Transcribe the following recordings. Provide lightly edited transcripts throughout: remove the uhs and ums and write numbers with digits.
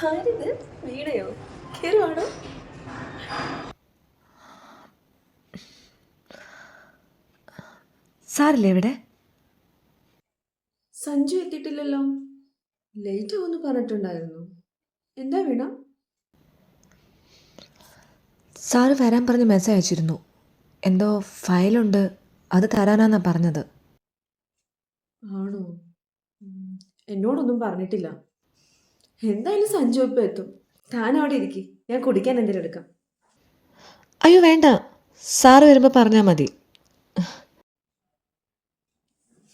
ആരിത്? വീണയോ? കേറുവാണോ? സാറില്ലേ ഇവിടെ? സഞ്ജു എത്തിയിട്ടില്ലല്ലോ. ലേറ്റ് ആവുമെന്ന് പറഞ്ഞിട്ടുണ്ടായിരുന്നു. എന്താ വീണ? സാറ് വരാൻ പറഞ്ഞ് മെസ്സേജ് അയച്ചിരുന്നു. എന്തോ ഫയലുണ്ട്, അത് തരാനാന്നാ പറഞ്ഞത്. ആണോ? എന്നോടൊന്നും പറഞ്ഞിട്ടില്ല. എന്തായാലും സഞ്ജു ഇപ്പം എത്തും. താൻ അവിടെ ഇരിക്കി, ഞാൻ കുടിക്കാൻ എന്തെങ്കിലും എടുക്കാം. അയ്യോ വേണ്ട, സാറ് വരുമ്പോൾ പറഞ്ഞാൽ മതി.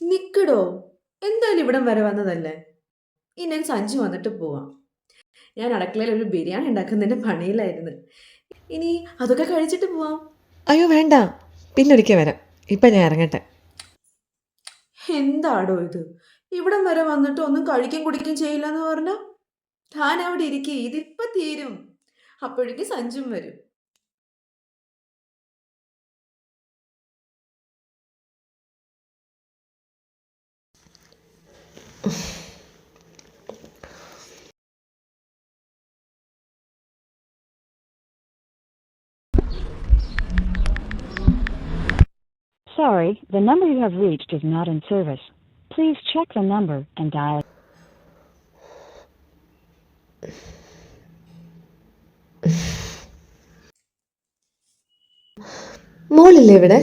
നിക്കടോ, എന്തായാലും ഇവിടം വരെ വന്നതല്ലേ. ഇനി ഞാൻ സഞ്ജു വന്നിട്ട് പോവാം. ഞാൻ അടുക്കളയിൽ ഒരു ബിരിയാണി ഉണ്ടാക്കുന്നതിന്റെ പണിയിലായിരുന്നു. ഇനി അതൊക്കെ കഴിച്ചിട്ട് പോവാം. അയ്യോ വേണ്ട, പിന്നൊരിക്കൽ വരാം. ഇപ്പം ഞാൻ ഇറങ്ങട്ടെ. എന്താടോ ഇത്? ഇവിടം വരെ വന്നിട്ട് ഒന്നും കഴിക്കും കുടിക്കും ചെയ്യില്ല എന്ന് പറഞ്ഞ താൻ അവിടെ ഇരിക്കേ, ഇതിപ്പോ തീരും. അപ്പോഴേക്ക് സഞ്ജും വരും. Sorry, the number you have reached is not in service. Please check the number and dial. മോളില്ലേ ഇവിടെ?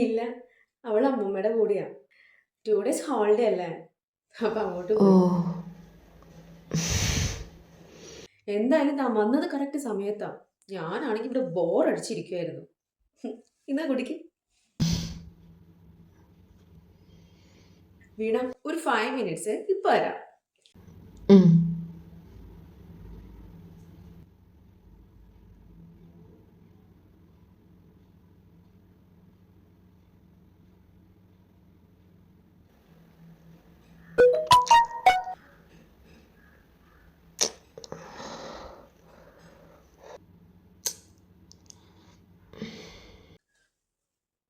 ഇല്ല, അവൾ അമ്മൂമ്മയുടെ കൂടെയാ. 2 days ഹോളിഡേ അല്ലേ, അപ്പൊ അങ്ങോട്ട് ഓ, പോയി. എന്തായാലും താൻ വന്നത് കറക്റ്റ് സമയത്താ. ഞാനാണെങ്കിൽ ഇവിടെ ബോർ അടിച്ചിരിക്കുവായിരുന്നു. ഇന്നാ കുടിക്ക്. വീണ, ഒരു 5 minutes, ഇപ്പൊ വരാം. ഉം.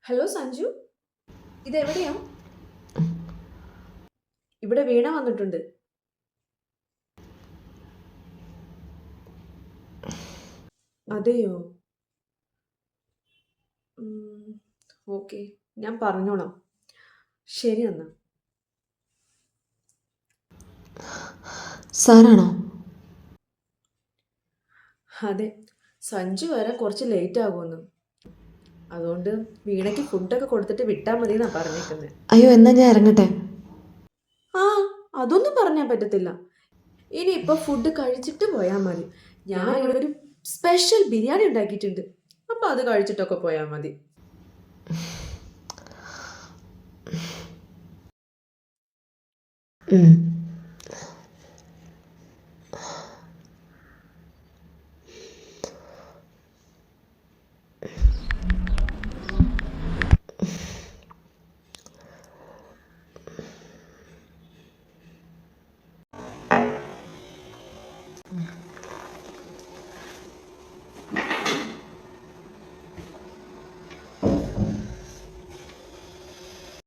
ഹലോ സഞ്ജു, ഇതെവിടെയാ? ഇവിടെ വീണ വന്നിട്ടുണ്ട്. അതെയോ? ഓക്കെ, ഞാൻ പറഞ്ഞോളാം. ശരി എന്നാ. സാറാണോ? അതെ, സഞ്ജു വരെ കുറച്ച് ലേറ്റ് ആകുമെന്ന്. അതുകൊണ്ട് വീണയ്ക്ക് ഫുഡൊക്കെ കൊടുത്തിട്ട് വിട്ടാൽ മതി എന്നാ പറഞ്ഞേക്കുന്നത്. അയ്യോ എന്നാ ഞാൻ ഇറങ്ങട്ടെ. ആ, അതൊന്നും പറഞ്ഞാൽ പറ്റത്തില്ല. ഇനി ഇപ്പൊ ഫുഡ് കഴിച്ചിട്ട് പോയാൽ മതി. ഞാൻ ഇവിടെ ഒരു സ്പെഷ്യൽ ബിരിയാണി ഉണ്ടാക്കിയിട്ടുണ്ട്. അപ്പൊ അത് കഴിച്ചിട്ടൊക്കെ പോയാൽ മതി. ഉം.